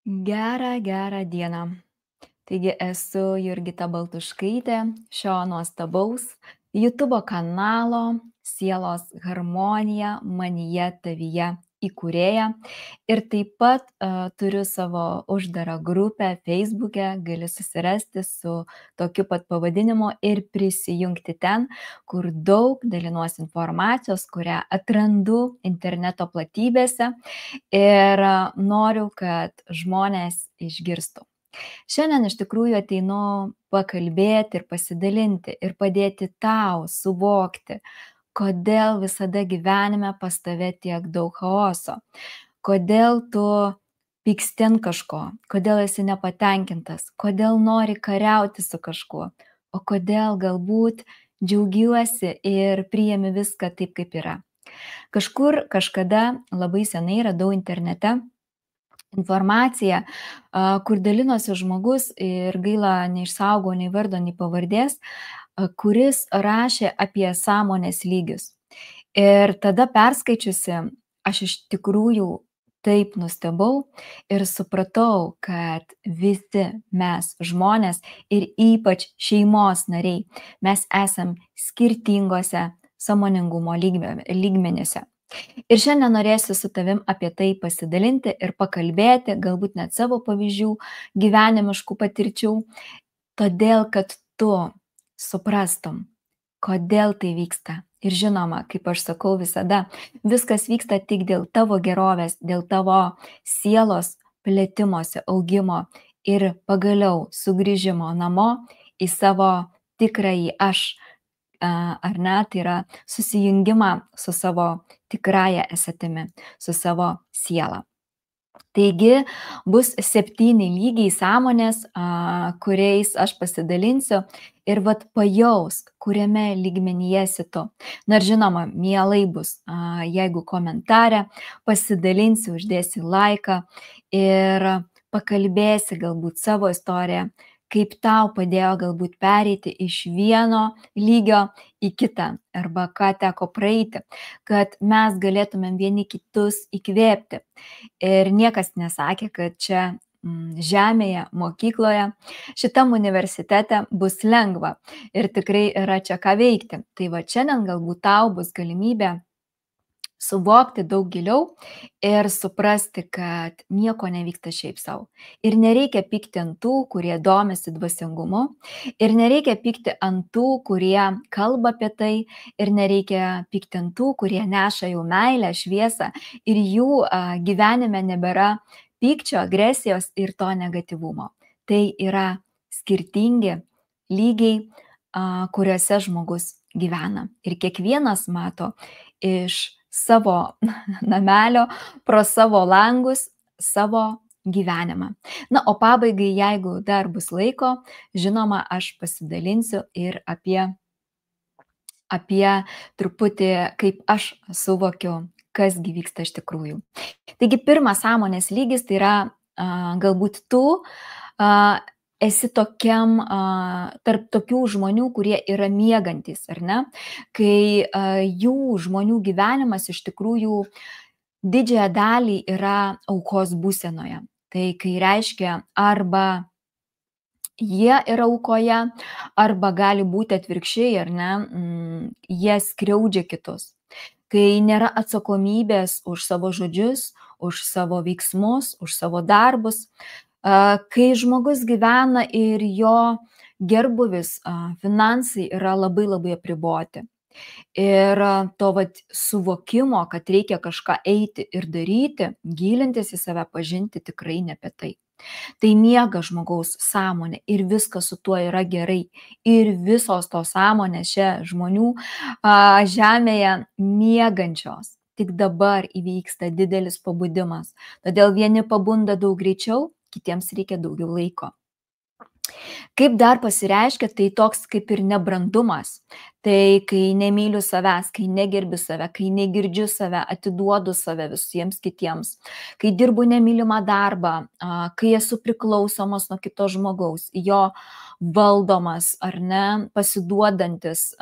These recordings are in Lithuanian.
Gerą dieną. Taigi esu Jurgita Baltuškaitė, šio nuostabaus YouTube kanalo Sielos harmonija manyje tavyje įkūrėja. Ir taip pat turiu savo uždarą grupę Facebook'e, gali susirasti su tokiu pat pavadinimu ir prisijungti ten, kur daug dalinuosi informacijos, kurią atrandu interneto platybėse ir noriu, kad žmonės išgirstų. Šiandien iš tikrųjų ateinu pakalbėti ir pasidalinti ir padėti tau suvokti, kodėl visada gyvenime pas tave tiek daug chaoso, kodėl tu pyksti ant kažko, kodėl esi nepatenkintas, kodėl nori kariauti su kažkuo, o kodėl galbūt džiaugiuosi ir priimi viską taip, kaip yra. Kažkur kažkada labai senai radau internete informaciją, kur dalinosi žmogus ir gaila neišsaugau nei vardo, nei pavardės, kuris rašė apie sąmonės lygius. Ir tada perskaičiusi, aš iš tikrųjų taip nustebau ir supratau, kad visi mes žmonės ir ypač šeimos nariai, mes esam skirtingose sąmoningumo lygmenyse. Ir šiandien norėsiu su tavim apie tai pasidalinti ir pakalbėti, galbūt net savo pavyzdžių, gyvenimiškų patirčių, todėl kad tu suprastum, kodėl tai vyksta. Ir žinoma, kaip aš sakau visada, viskas vyksta tik dėl tavo gerovės, dėl tavo sielos plėtimosi, augimo ir pagaliau sugrįžimo namo į savo tikrąjį aš. Ar ne, tai yra susijungimą su savo tikrąja esatimi, su savo siela. Taigi bus 7 lygiai sąmonės, kuriais aš pasidalinsiu ir vat pajausk, kuriame lygmenyje esi tu. Na ir žinoma, mielai bus, jeigu komentare pasidalinsi, uždėsi laiką ir pakalbėsi galbūt savo istoriją, kaip tau padėjo galbūt pereiti iš vieno lygio į kitą, arba ką teko praeiti, kad mes galėtumėm vieni kitus įkvėpti. Ir niekas nesakė, kad čia žemėje, mokykloje, šitam universitete bus lengva ir tikrai yra čia ką veikti. Tai va šiandien galbūt tau bus galimybė suvokti daug giliau ir suprasti, kad nieko nevyksta šiaip savo. Ir nereikia pykti ant tų, kurie domisi dvasingumu, ir nereikia pykti ant tų, kurie kalba apie tai, ir nereikia pykti ant tų, kurie neša jau meilę, šviesą, ir jų gyvenime nebėra pykčio, agresijos ir to negatyvumo. Tai yra skirtingi lygiai, kuriuose žmogus gyvena. Ir kiekvienas mato iš savo namelio, pro savo langus, savo gyvenimą. Na, o pabaigai, jeigu dar bus laiko, žinoma, aš pasidalinsiu ir apie truputį, kaip aš suvokiu, kasgi vyksta iš tikrųjų. Taigi, pirmas sąmonės lygis tai yra galbūt tu esi tokiam, tarp tokių žmonių, kurie yra miegantys, ar ne? Kai jų žmonių gyvenimas iš tikrųjų didžiąją dalį yra aukos būsenoje. Tai kai reiškia arba jie yra aukoje, arba gali būti atvirkščiai, ar ne, jie skriaudžia kitus. Kai nėra atsakomybės už savo žodžius, už savo veiksmus, už savo darbus, kai žmogus gyvena ir jo gerbuvis, finansai yra labai labai apriboti. Ir to suvokimo, kad reikia kažką eiti ir daryti, gilintis į save, pažinti tikrai ne apie tai. Tai miega žmogaus sąmonė ir viskas su tuo yra gerai. Ir visos tos sąmonės čia žmonių žemėje miegančios. Tik dabar įvyksta didelis pabudimas. Todėl vieni pabunda daug greičiau, kitiems reikia daugiau laiko. Kaip dar pasireiškia, tai toks kaip ir nebrandumas. Tai kai nemyliu savęs, kai negerbiu save, kai negirdžiu save, atiduodu save visiems kitiems, kai dirbu nemylimą darbą, kai esu priklausomas nuo kito žmogaus, jo valdomas, ar ne, pasiduodantis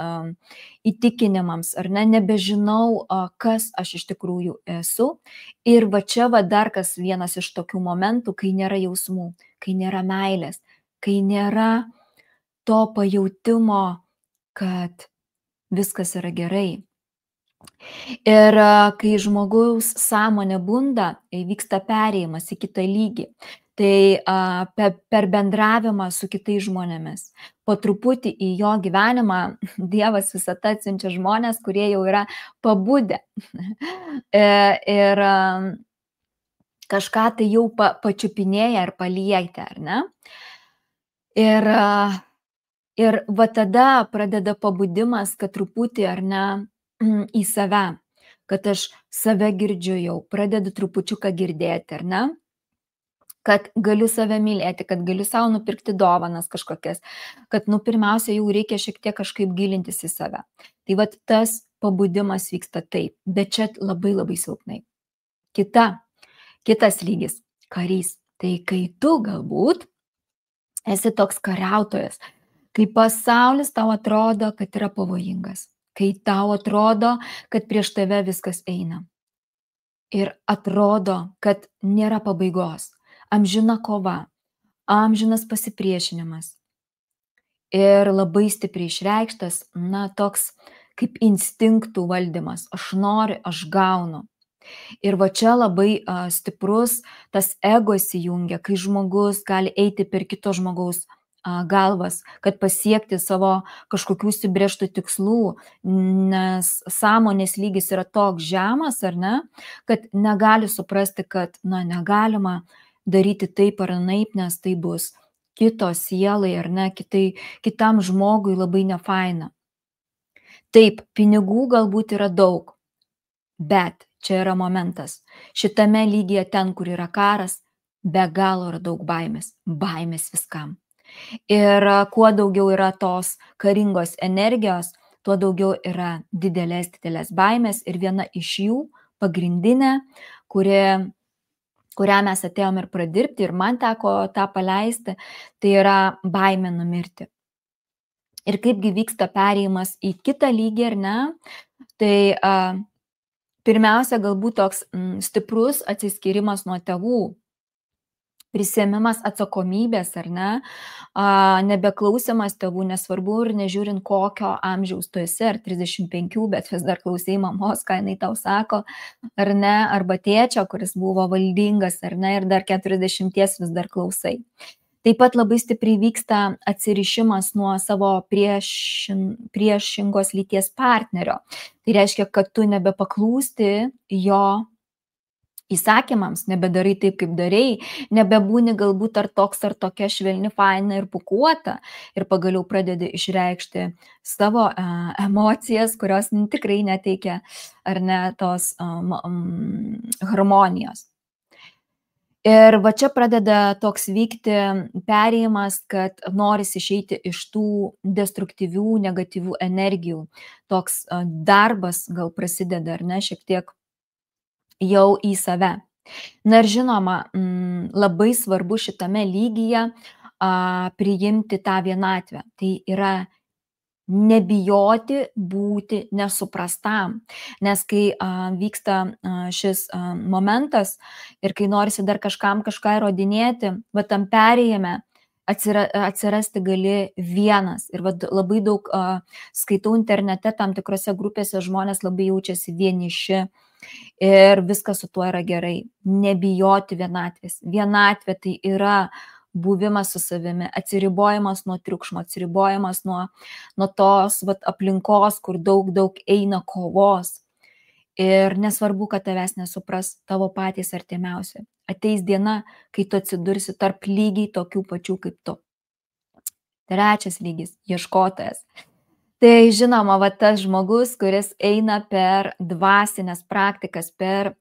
įtikinimams, ar ne, nebežinau, kas aš iš tikrųjų esu. Ir va čia va dar kas vienas iš tokių momentų, kai nėra jausmų, kai nėra meilės, kai nėra to pajautimo, kad viskas yra gerai. Ir kai žmogaus sąmonė bunda, vyksta perėjimas į kitą lygį. Tai per bendravimą su kitais žmonėmis. Po truputį į jo gyvenimą Dievas visata atsiunčia žmonės, kurie jau yra pabudę. Ir kažką tai jau pačiupinėja ir palietė, ar ne? Ir va tada pradeda pabudimas, kad truputį, ar ne, į save, kad aš save girdžiu jau, pradedu trupučiuką girdėti, ar ne? Kad galiu save mylėti, kad galiu savo nupirkti dovanas kažkokias, kad, pirmiausia, jau reikia šiek tiek kažkaip gilintis į save. Tai vat tas pabudimas vyksta taip, bet čia labai labai silpnai. Kitas lygis - karys. Tai kai tu galbūt esi toks kariautojas, kai pasaulis tau atrodo, kad yra pavojingas, kai tau atrodo, kad prieš tave viskas eina. Ir atrodo, kad nėra pabaigos. Amžina kova, amžinas pasipriešinimas. Ir labai stipriai išreikštas, toks kaip instinktų valdymas. Aš noriu, aš gaunu. Ir va čia labai stiprus tas ego įsijungia, kai žmogus gali eiti per kito žmogaus galvas, kad pasiekti savo kažkokių užsibrėžtų tikslų, nes sąmonės lygis yra toks žemas, ar ne, kad negali suprasti, kad negalima daryti taip ar anaip, nes tai bus kito sielai, ar ne, kitam žmogui labai nefaina. Taip, pinigų galbūt yra daug, bet čia yra momentas. Šitame lygyje ten, kur yra karas, be galo yra daug baimės viskam. Ir kuo daugiau yra tos karingos energijos, tuo daugiau yra didelės baimės. Ir viena iš jų, pagrindinė, kurią mes atėjom ir pradirbti, ir man teko tą paleisti, tai yra baimė numirti. Ir kaipgi vyksta perėjimas į kitą lygį, ar ne? Tai pirmiausia, galbūt toks stiprus atsiskyrimas nuo tėvų, prisiėmimas atsakomybės, ar ne, nebeklausimas tėvų, nesvarbu ir nežiūrint kokio amžiaus tu esi, ar 35, bet vis dar klausai mamos, ką jinai tau sako, ar ne, arba tėčio, kuris buvo valdingas, ar ne, ir dar 40 vis dar klausai. Taip pat labai stipriai vyksta atsirišimas nuo savo priešingos lyties partnerio. Tai reiškia, kad tu nebepaklūsti jo įsakymams, nebedarai taip, kaip darei, nebebūni galbūt ar toks ar tokia švelni, faina ir pūkuota, ir pagaliau pradedi išreikšti savo emocijas, kurios tikrai neteikia, ar ne, tos harmonijos. Ir va čia pradeda toks vykti perėjimas, kad norisi išeiti iš tų destruktyvių, negatyvių energijų. Toks darbas gal prasideda, ar ne, šiek tiek jau į save. Na ir žinoma, labai svarbu šitame lygyje priimti tą vienatvę. Tai yra nebijoti būti nesuprastam, nes kai vyksta šis momentas ir kai norisi dar kažkam kažką įrodinėti, va tam perėjime atsirasti gali vienas. Ir va labai daug skaitau internete, tam tikrose grupėse žmonės labai jaučiasi vieniši ir viskas su tuo yra gerai. Nebijoti vienatvės. Vienatvė tai yra buvimas su savimi, atsiribojimas nuo triukšmo, atsiribojimas nuo tos aplinkos, kur daug eina kovos. Ir nesvarbu, kad tavęs nesupras tavo patys artimiausi. Ateis diena, kai tu atsidursi tarp lygiai tokių pačių kaip tu. Trečias lygis - ieškotojas. Tai žinoma, va tas žmogus, kuris eina per dvasinės praktikas, per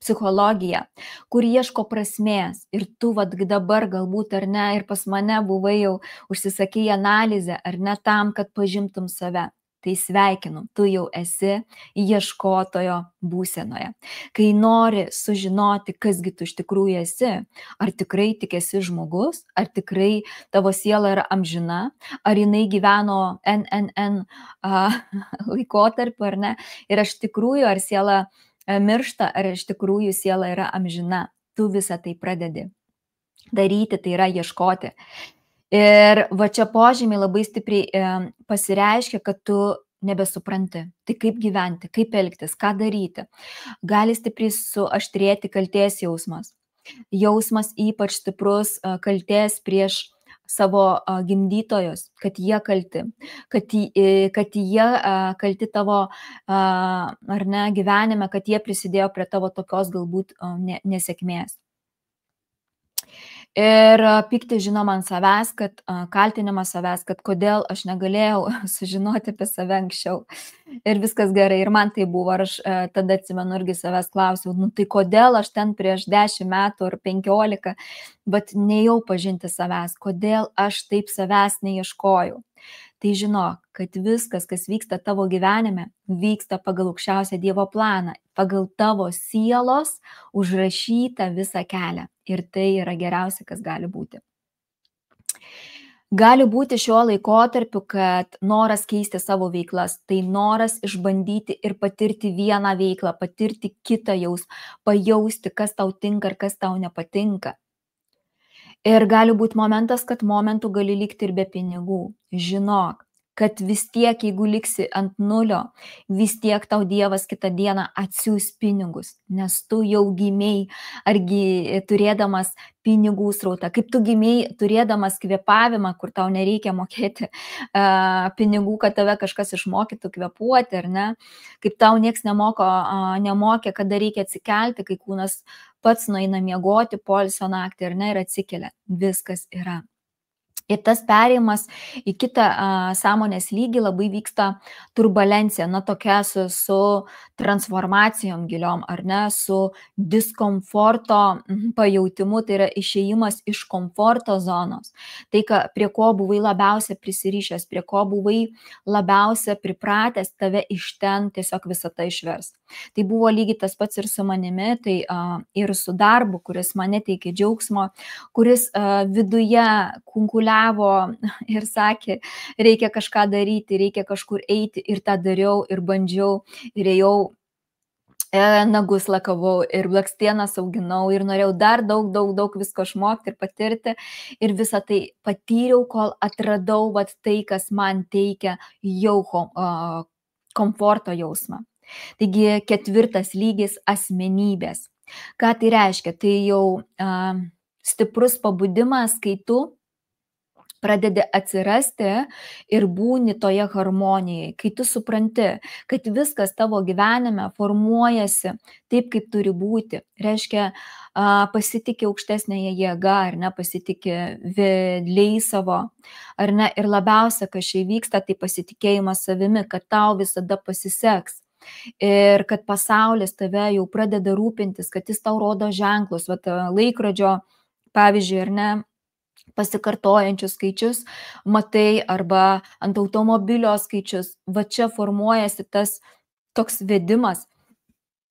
psichologiją, kur ieško prasmės. Ir tu va dabar galbūt, ar ne, ir pas mane buvai jau užsisakei analizę, ar ne, tam, kad pažintum save. tai sveikinu, tu jau esi ieškotojo būsenoje. Kai nori sužinoti, kasgi tu iš tikrųjų esi, ar tikrai tik esi žmogus, ar tikrai tavo siela yra amžina, ar jinai gyveno NNN laikotarpiu, ar ne, ir iš tikrųjų, ar siela miršta, ar iš tikrųjų siela yra amžina, tu visą tai pradedi daryti, tai yra ieškoti. Ir va čia požymiai labai stipriai pasireiškia, kad tu nebesupranti, tai kaip gyventi, kaip elgtis, ką daryti. Gali stipriai suaštrėti kaltės jausmas. Jausmas ypač stiprus kaltės prieš savo gimdytojus, kad jie kalti, kad jie kalti tavo ar ne gyvenime, kad jie prisidėjo prie tavo tokios galbūt nesėkmės. Ir pykti žinoma ant savęs, kad kaltinimas savęs, kad kodėl aš negalėjau sužinoti apie save anksčiau. Ir viskas gerai, ir man tai buvo, ir aš tada atsimenu irgi savęs klausiau, nu tai kodėl aš ten prieš 10 metų ar 15, bet nejau pažinti savęs, kodėl aš taip savęs neieškojau. Tai žinok, kad viskas, kas vyksta tavo gyvenime, vyksta pagal aukščiausią Dievo planą, pagal tavo sielos užrašytą visą kelią. Ir tai yra geriausia, kas gali būti. Gali būti šiuo laikotarpiu, kad noras keisti savo veiklas, tai noras išbandyti ir patirti vieną veiklą, patirti kitą jausmą, pajausti, kas tau tinka ir kas tau nepatinka. Ir gali būti momentas, kad momentų gali likti ir be pinigų. Žinok, kad vis tiek, jeigu liksi ant nulio, vis tiek tau Dievas kitą dieną atsiųs pinigus, nes tu jau gimei, argi turėdamas pinigų srautą, kaip tu gimei turėdamas kvėpavimą, kur tau nereikia mokėti pinigų, kad tave kažkas išmokytų kvėpuoti, ar ne, kaip tau nieks nemokė, kada reikia atsikelti, kai kūnas pats nueina miegoti poilsio naktį, ar ne, ir atsikelia. Viskas yra. Ir tas perėjimas į kitą sąmonės lygį labai vyksta turbulencija, na tokia su transformacijom giliom, ar ne, su diskomforto pajautimu, tai yra išėjimas iš komforto zonos. Tai, prie ko buvai labiausia prisirišęs, prie ko buvai labiausia pripratęs, tave iš ten tiesiog visą tai išvers. Tai buvo lygiai tas pats ir su manimi, tai ir su darbu, kuris mane teikė džiaugsmo, kuris viduje kunkuliavo ir sakė, reikia kažką daryti, reikia kažkur eiti, ir tą dariau ir bandžiau ir ėjau, nagus lakavau ir blakstienas auginau ir norėjau dar daug visko išmokti ir patirti, ir visą tai patyriau, kol atradau tai, kas man teikia jau komforto jausmą. Taigi 4 lygis - asmenybės. Ką tai reiškia? Tai jau stiprus pabudimas, kai tu pradedi atsirasti ir būni toje harmonijoje, kai tu supranti, kad viskas tavo gyvenime formuojasi taip, kaip turi būti. Reiškia, pasitikė aukštesnėje jėga, ar ne, pasitikė vedliai savo, ar ne, ir labiausia, kas čia vyksta, tai pasitikėjimas savimi, kad tau visada pasiseks. Ir kad pasaulis tave jau pradeda rūpintis, kad jis tau rodo ženklus, laikrodžio, pavyzdžiui, ar ne, pasikartojančius skaičius matai, arba ant automobilio skaičius. Va čia formuojasi tas toks vedimas,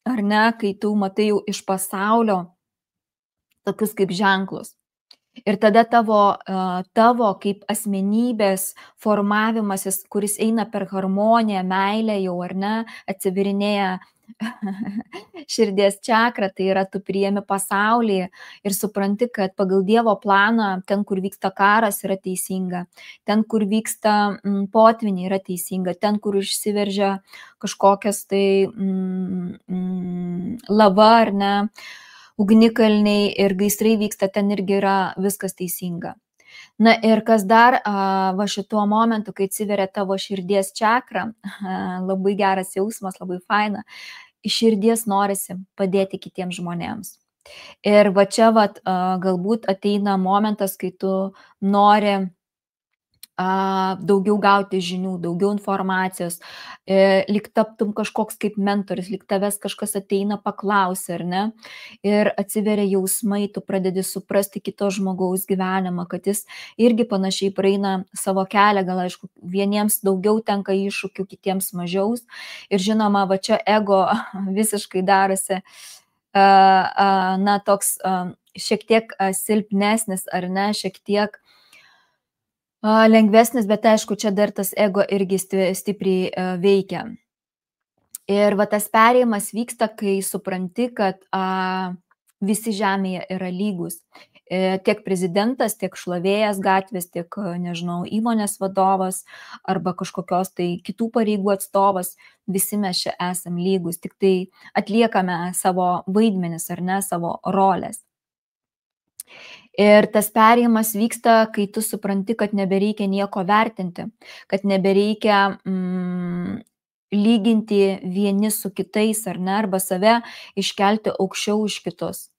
ar ne, kai tu matai jau iš pasaulio tokius kaip ženklus. Ir tada tavo kaip asmenybės formavimasis, kuris eina per harmoniją, meilę jau, ar ne, atsivirinėja širdies čakrą, tai yra tu priimi pasaulį ir supranti, kad pagal Dievo planą ten, kur vyksta karas, yra teisinga, ten, kur vyksta potviniai, yra teisinga, ten, kur išsiveržia kažkokias tai lava, ar ne, ugnikalniai ir gaisrai vyksta, ten irgi yra viskas teisinga. Na ir kas dar, va šituo momentu, kai atsiveria tavo širdies čakra, labai geras jausmas, labai faina, iš širdies norisi padėti kitiems žmonėms. Ir va čia galbūt ateina momentas, kai tu nori daugiau gauti žinių, daugiau informacijos, lyg taptum kažkoks kaip mentorius, lyg tavęs kažkas ateina paklausia, ar ne, ir atsiveria jausmai, tu pradedi suprasti kito žmogaus gyvenimą, kad jis irgi panašiai praeina savo kelią, gal aišku, vieniems daugiau tenka iššūkių, kitiems mažiau. Ir žinoma, va čia ego visiškai darosi, na, toks šiek tiek silpnesnis, ar ne, šiek tiek lengvesnis, bet aišku, čia dar tas ego irgi stipriai veikia. Ir va tas perėjimas vyksta, kai supranti, kad visi žemėje yra lygus. Tiek prezidentas, tiek šlavėjas gatvės, tiek, nežinau, įmonės vadovas arba kažkokios tai kitų pareigų atstovas, visi mes čia esam lygus, tik tai atliekame savo vaidmenis, ar ne, savo rolės. Ir tas perėjimas vyksta, kai tu supranti, kad nebereikia nieko vertinti, kad nebereikia lyginti vieni su kitais, ar ne, arba save iškelti aukščiau už kitus.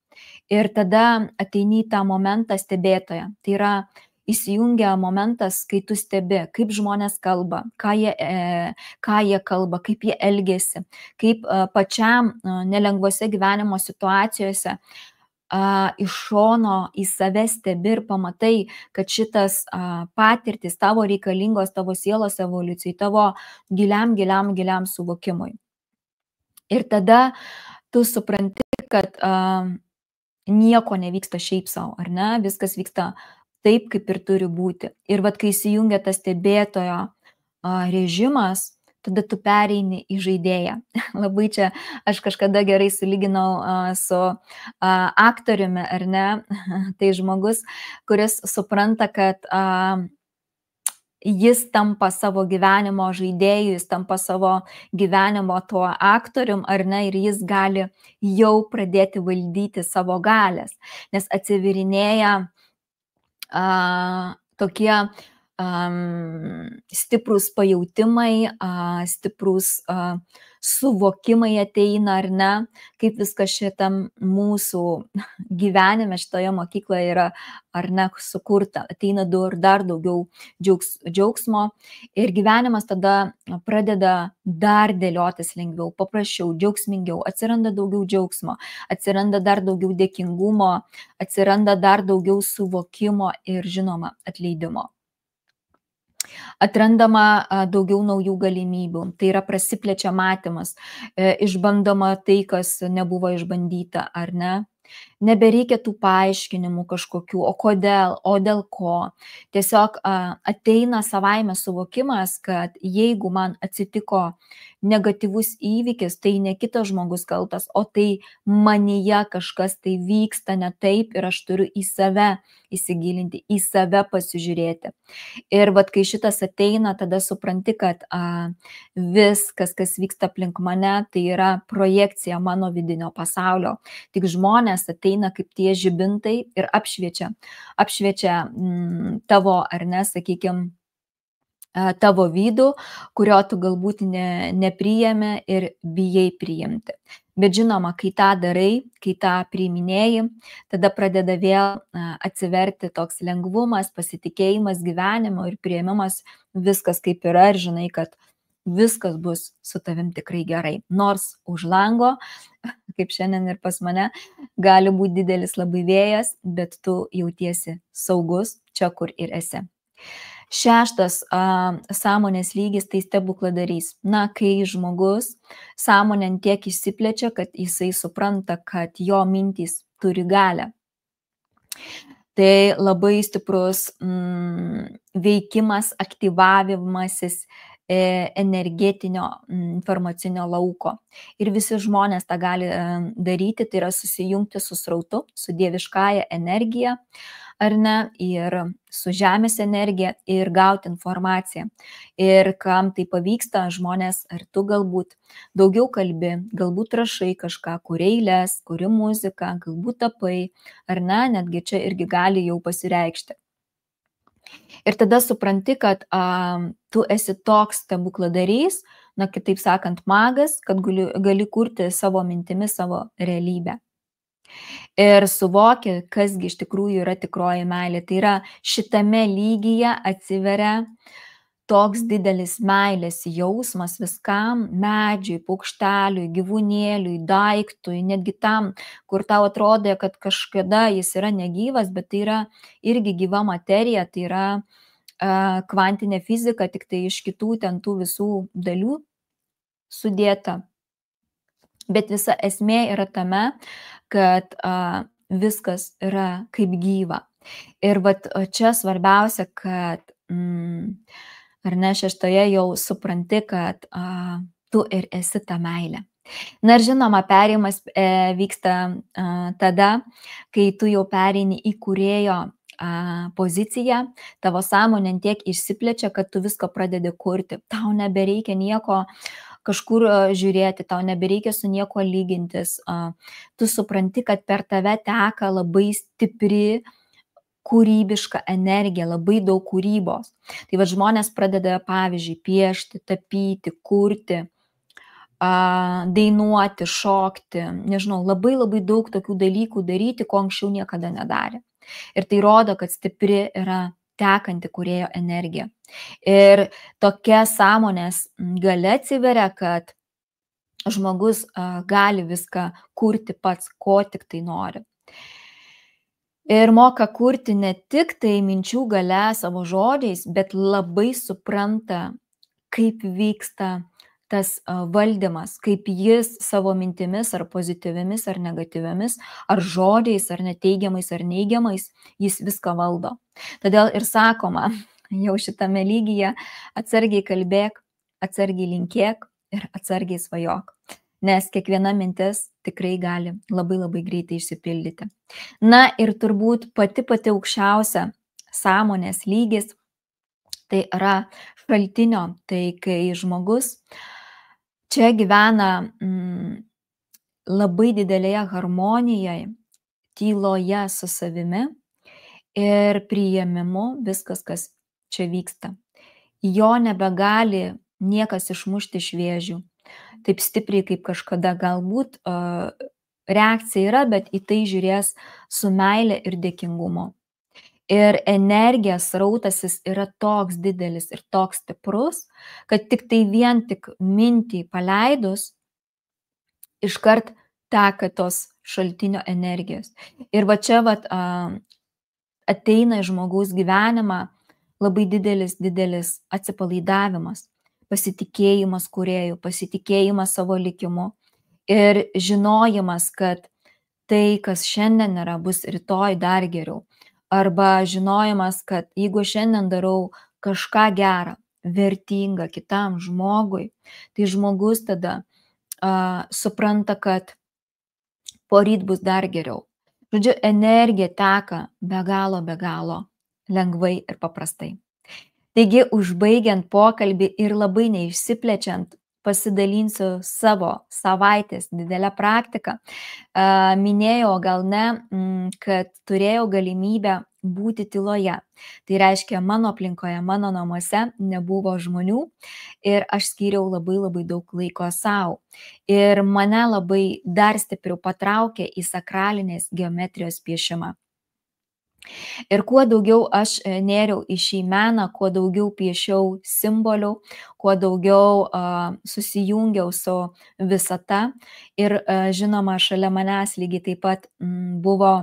Ir tada ateini į tą momentą stebėtoją. Tai yra įsijungia momentas, kai tu stebi, kaip žmonės kalba, ką jie kalba, kaip jie elgesi, kaip pačiam nelengvose gyvenimo situacijose iš šono į save stebi ir pamatai, kad šitas patirtis tavo reikalingos tavo sielos evoliucijai, tavo giliam suvokimui. Ir tada tu supranti, kad nieko nevyksta šiaip savo, ar ne, viskas vyksta taip, kaip ir turi būti. Ir vat kai įsijungia tas stebėtojo režimas, tada tu pereini į žaidėją. Labai čia aš kažkada gerai sulyginau su aktoriumi, ar ne? Tai žmogus, kuris supranta, kad jis tampa savo gyvenimo žaidėju, jis tampa savo gyvenimo tuo aktorium, ar ne, ir jis gali jau pradėti valdyti savo galės, nes atsivirinėja tokie stiprūs pajautimai, stiprūs suvokimai ateina, ar ne, kaip viskas šitam mūsų gyvenime, šitoje mokykloje yra, ar ne, sukurta. Ateina dar daugiau džiaugsmo ir gyvenimas tada pradeda dar dėliotis lengviau, paprasčiau, džiaugsmingiau, atsiranda daugiau džiaugsmo, atsiranda dar daugiau dėkingumo, atsiranda dar daugiau suvokimo ir, žinoma, atleidimo. Atrandama daugiau naujų galimybių, tai yra prasiplečia matymas, išbandoma tai, kas nebuvo išbandyta, ar ne. Nebereikia tų paaiškinimų kažkokių, o kodėl, o dėl ko. Tiesiog ateina savaime suvokimas, kad jeigu man atsitiko negatyvus įvykis, tai ne kitas žmogus kaltas, o tai manyje kažkas tai vyksta ne taip ir aš turiu į save įsigilinti, į save pasižiūrėti. Ir vat kai šitas ateina, tada supranti, kad viskas, kas vyksta aplink mane, tai yra projekcija mano vidinio pasaulio. Tik žmonės ateina kaip tie žibintai ir apšviečia tavo, ar ne, sakykime, tavo vidų, kurio tu galbūt nepriėmė ir bijai priimti. Bet žinoma, kai tą darai, kai tą priiminėji, tada pradeda vėl atsiverti toks lengvumas, pasitikėjimas gyvenimu ir priėmimas, viskas kaip yra ir žinai, kad viskas bus su tavim tikrai gerai. Nors už lango, kaip šiandien ir pas mane, gali būti didelis labai vėjas, bet tu jautiesi saugus čia, kur ir esi. Šeštas sąmonės lygis tai stebukladarys. Na, kai žmogus sąmonė tiek išsiplečia, kad jisai supranta, kad jo mintys turi galią. Tai labai stiprus veikimas, aktyvavimasis energetinio informacinio lauko. Ir visi žmonės tą gali daryti, tai yra susijungti su srautu, su dieviškąja energija, ar ne, ir su žemės energija ir gauti informaciją. Ir kam tai pavyksta, žmonės, ar tu galbūt daugiau kalbi, galbūt rašai kažką, kuri eiles, kuri muziką, galbūt tapai, ar ne, netgi čia irgi gali jau pasireikšti. Ir tada supranti, kad tu esi toks stebukladarys, na, kitaip sakant, magas, kad gali kurti savo mintimis savo realybę. ir suvoki, kasgi iš tikrųjų yra tikroji meilė. Tai yra šitame lygyje atsiveria toks didelis meilės jausmas viskam - medžiui, paukšteliui, gyvūnėliui, daiktui, netgi tam, kur tau atrodė, kad kažkada jis yra negyvas, bet tai yra irgi gyva materija, tai yra kvantinė fizika, tik tai iš kitų ten tų visų dalių sudėta. Bet visa esmė yra tame, kad viskas yra kaip gyva. Ir vat čia svarbiausia, kad ar ne, šeštoje jau supranti, kad tu ir esi ta meilė. Na ir žinoma, perėjimas vyksta tada, kai tu jau pereini į kūrėjo poziciją, tavo sąmonė tiek išsiplečia, kad tu viską pradedi kurti. Tau nebereikia nieko kažkur žiūrėti, tau nebereikia su nieko lygintis. Tu supranti, kad per tave teka labai stipri kūrybiška energija, labai daug kūrybos. Tai va žmonės pradeda, pavyzdžiui, piešti, tapyti, kurti, dainuoti, šokti, nežinau, labai labai daug tokių dalykų daryti, ko anksčiau niekada nedarė. Ir tai rodo, kad stipri yra tekanti kūrėjo energija. Ir tokia sąmonės galia atsiveria, kad žmogus gali viską kurti pats, ko tik tai nori. Ir moka kurti ne tik tai minčių galia savo žodžiais, bet labai supranta, kaip vyksta tas valdymas, kaip jis savo mintimis ar pozityviamis ar negatyviamis, ar žodžiais, ar neteigiamais, ar neigiamais, jis viską valdo. Todėl ir sakoma, jau šitame lygyje atsargiai kalbėk, atsargiai linkėk ir atsargiai svajok. Nes kiekviena mintis tikrai gali labai labai greitai išsipildyti. Na ir turbūt pati aukščiausia sąmonės lygis tai yra šaltinio, tai kai žmogus čia gyvena labai didelėje harmonijoje, tyloje su savimi ir priėmimu viskas, kas čia vyksta. Jo nebegali niekas išmušti iš vėžių. Taip stipriai kaip kažkada, galbūt reakcija yra, bet į tai žiūrės su meile ir dėkingumu. Ir energija srautasis yra toks didelis ir toks stiprus, kad tik tai vien tik mintį paleidus, iškart teka tos šaltinio energijos. Ir va čia ateina į žmogaus gyvenimą labai didelis atsipalaidavimas, pasitikėjimas kūrėju, pasitikėjimas savo likimu ir žinojimas, kad tai, kas šiandien yra, bus rytoj dar geriau. Arba žinojimas, kad jeigu šiandien darau kažką gerą, vertingą kitam žmogui, tai žmogus tada supranta, kad poryt bus dar geriau. Žodžiu, energija teka be galo lengvai ir paprastai. Taigi, užbaigiant pokalbį ir labai neišsiplečiant, pasidalinsiu savo savaitės didelę praktiką. Minėjau, gal ne, kad turėjau galimybę būti tyloje. Tai reiškia, mano aplinkoje, mano namuose nebuvo žmonių ir aš skyriau labai daug laiko savo. Ir mane labai dar stipriau patraukė į sakralinės geometrijos piešimą. Ir kuo daugiau aš nėriau į šį meną, kuo daugiau piešiau simbolių, kuo daugiau susijungiau su visata. Ir žinoma, šalia manęs lygiai taip pat buvo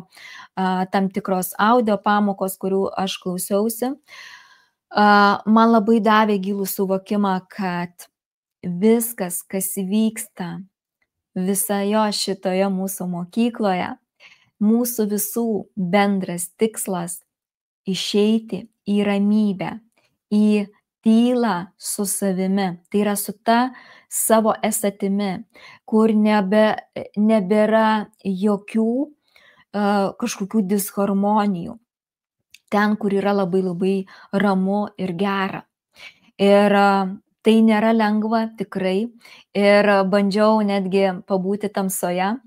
tam tikros audio pamokos, kurių aš klausiausi. Man labai davė gilų suvokimą, kad viskas, kas vyksta visoje šitoje mūsų mokykloje, mūsų visų bendras tikslas - išeiti į ramybę, į tylą su savimi. Tai yra su ta savo esatimi, kur nebėra jokių kažkokių disharmonijų. Ten, kur yra labai ramu ir gera. Ir tai nėra lengva tikrai. Ir bandžiau netgi pabūti tamsoje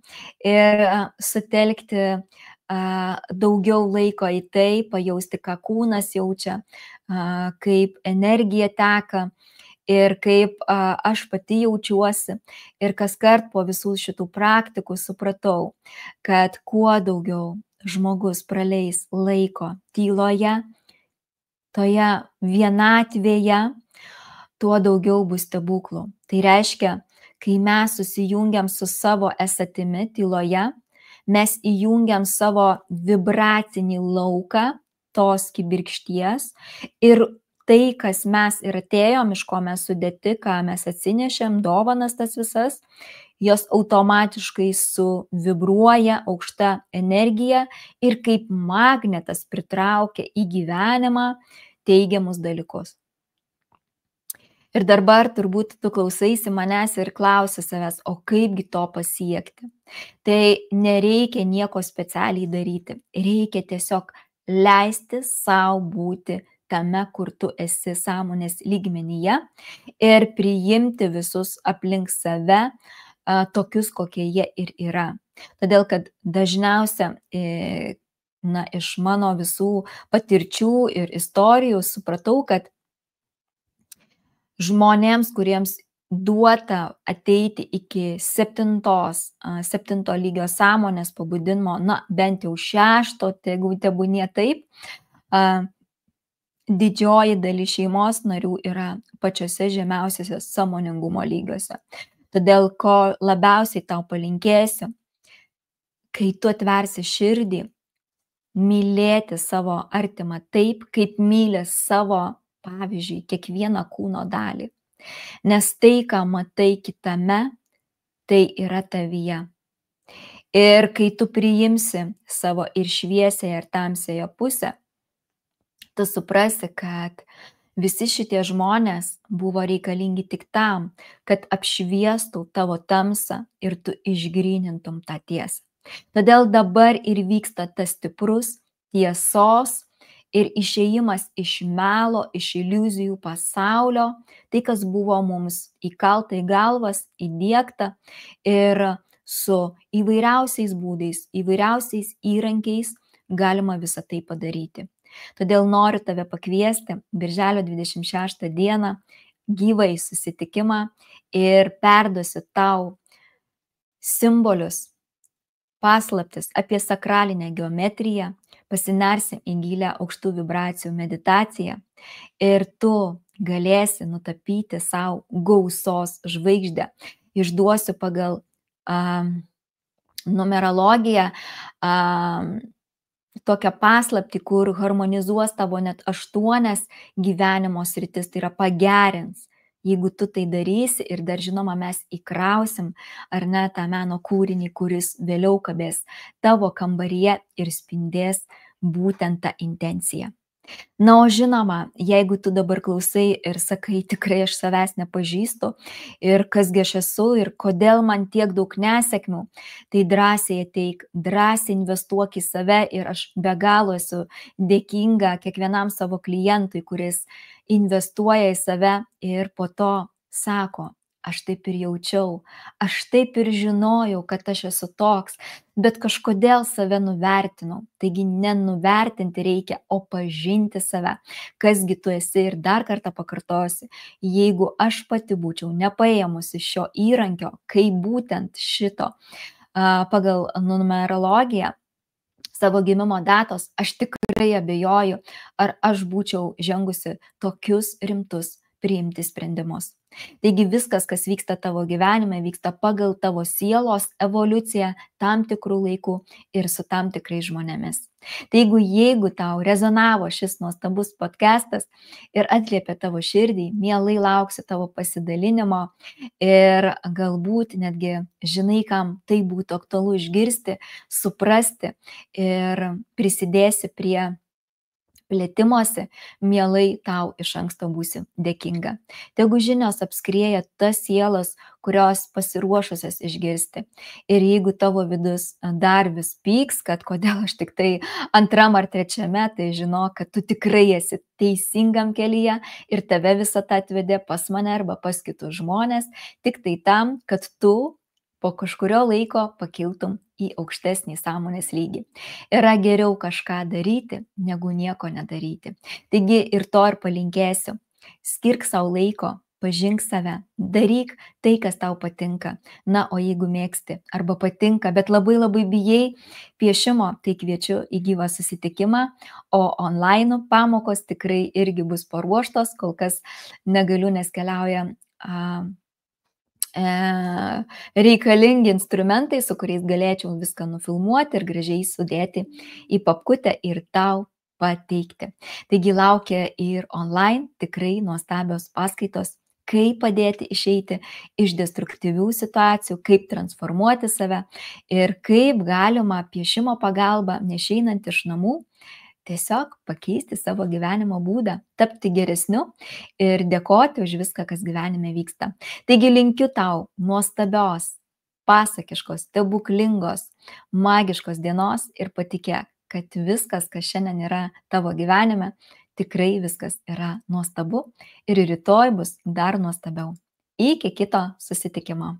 ir sutelkti daugiau laiko į tai, pajausti, ką kūnas jaučia, kaip energija teka. ir kaip aš pati jaučiuosi. Ir kaskart po visų šitų praktikų supratau, kad kuo daugiau žmogus praleis laiko tyloje, toje vienatvėje, tuo daugiau bus stebuklų. Tai reiškia, kai mes susijungiam su savo esatimi tyloje, mes įjungiam savo vibracinį lauką tos kibirkšties ir tai, kas mes ir atėjom, iš ko mes sudėti, ką mes atsinešėm, dovanas tas visas, jos automatiškai suvibruoja aukšta energija ir kaip magnetas pritraukia į gyvenimą teigiamus dalykus. Ir dabar turbūt tu klausaisi manęs ir klausi savęs, o kaipgi to pasiekti. Tai nereikia nieko specialiai daryti, reikia tiesiog leisti savo būti tame, kur tu esi sąmonės lygmenyje ir priimti visus aplink save tokius, kokie jie ir yra. Todėl, kad dažniausia iš mano visų patirčių ir istorijų supratau, kad žmonėms, kuriems duota ateiti iki 7 lygio sąmonės pabudinimo, bent jau 6, tebūnie taip, didžioji dalis šeimos narių yra pačiose žemiausiose sąmoningumo lygiuose. Todėl, ko labiausiai tau palinkėsiu, kai tu atversi širdį, mylėti savo artimą taip, kaip myli savo, pavyzdžiui, kiekvieną kūno dalį. Nes tai, ką matai kitame, tai yra tavyje. Ir kai tu priimsi savo ir šviesiąją, ir tamsiąją pusę, tu suprasi, kad visi šitie žmonės buvo reikalingi tik tam, kad apšviestų tavo tamsą ir tu išgrynintum tą tiesą. Todėl dabar ir vyksta tas stiprus tiesos ir išėjimas iš melo, iš iliuzijų pasaulio, tai, kas buvo mums įkalta į galvas, įdiegta ir su įvairiausiais būdais, įvairiausiais įrankiais galima visą tai padaryti. Todėl noriu tave pakviesti birželio 26 dieną gyvai susitikimą ir perduosiu tau simbolius, paslaptis apie sakralinę geometriją, pasinersim į gilę aukštų vibracijų meditaciją ir tu galėsi nutapyti savo gausos žvaigždę. Išduosiu pagal numerologiją tokią paslaptį, kur harmonizuos tavo net 8 gyvenimo sritis, tai yra pagerins. Jeigu tu tai darysi ir dar žinoma mes įkrausim ar ne tą meno kūrinį, kuris vėliau kabės tavo kambaryje ir spindės būtent tą intenciją. O žinoma, jeigu tu dabar klausai ir sakai, tikrai aš savęs nepažįstu ir kasgi aš esu ir kodėl man tiek daug nesėkmių, tai drąsiai ateik, drąsiai investuok į save ir aš be galo esu dėkinga kiekvienam savo klientui, kuris investuoja į save ir po to sako, aš taip ir jaučiau, aš taip ir žinojau, kad aš esu toks, bet kažkodėl save nuvertinau. Taigi nenuvertinti reikia, o pažinti save, kasgi tu esi ir dar kartą pakartosiu, jeigu aš pati būčiau nepaėmusi šio įrankio, kaip būtent šito pagal numerologiją, savo gimimo datos, aš tikrai abejoju, ar aš būčiau žengusi tokius rimtus priimti sprendimus. Taigi viskas, kas vyksta tavo gyvenime, vyksta pagal tavo sielos evoliuciją tam tikrų laikų ir su tam tikrais žmonėmis. Taigi jeigu tau rezonavo šis nuostabus podcastas ir atliepė tavo širdį, mielai lauksiu tavo pasidalinimo ir galbūt netgi žinai, kam tai būtų aktualu išgirsti, suprasti ir prisidėsi prie plėtimosi, mielai tau iš anksto būsiu dėkinga. Tegu žinios apskrieja tas sielas, kurios pasiruošusios išgirsti. Ir jeigu tavo vidus dar vis pyks, kad kodėl aš tik tai 2 ar 3, tai žinok, kad tu tikrai esi teisingam kelyje ir tave visą tą atvedė pas mane arba pas kitus žmonės, tik tai tam, kad tu po kažkurio laiko pakiltum į aukštesnį sąmonės lygį. Yra geriau kažką daryti, negu nieko nedaryti. Taigi ir to ir palinkėsiu. Skirk savo laiko pažink save, daryk tai, kas tau patinka. Na, o jeigu mėgsti arba patinka, bet labai labai bijai piešimo, tai kviečiu į gyvą susitikimą, o online pamokos tikrai irgi bus paruoštos, kol kas negaliu, nes keliauja reikalingi instrumentai, su kuriais galėčiau viską nufilmuoti ir gražiai sudėti į papkutę ir tau pateikti. Taigi laukia ir online tikrai nuostabios paskaitos, kaip padėti išeiti iš destruktyvių situacijų, kaip transformuoti save ir kaip galima piešimo pagalba, neišeinant iš namų, tiesiog pakeisti savo gyvenimo būdą, tapti geresniu ir dėkoti už viską, kas gyvenime vyksta. Taigi linkiu tau nuostabios, pasakiškos, stebuklingos, magiškos dienos ir patikėk, kad viskas, kas šiandien yra tavo gyvenime, tikrai viskas yra nuostabu ir rytoj bus dar nuostabiau. Iki kito susitikimo.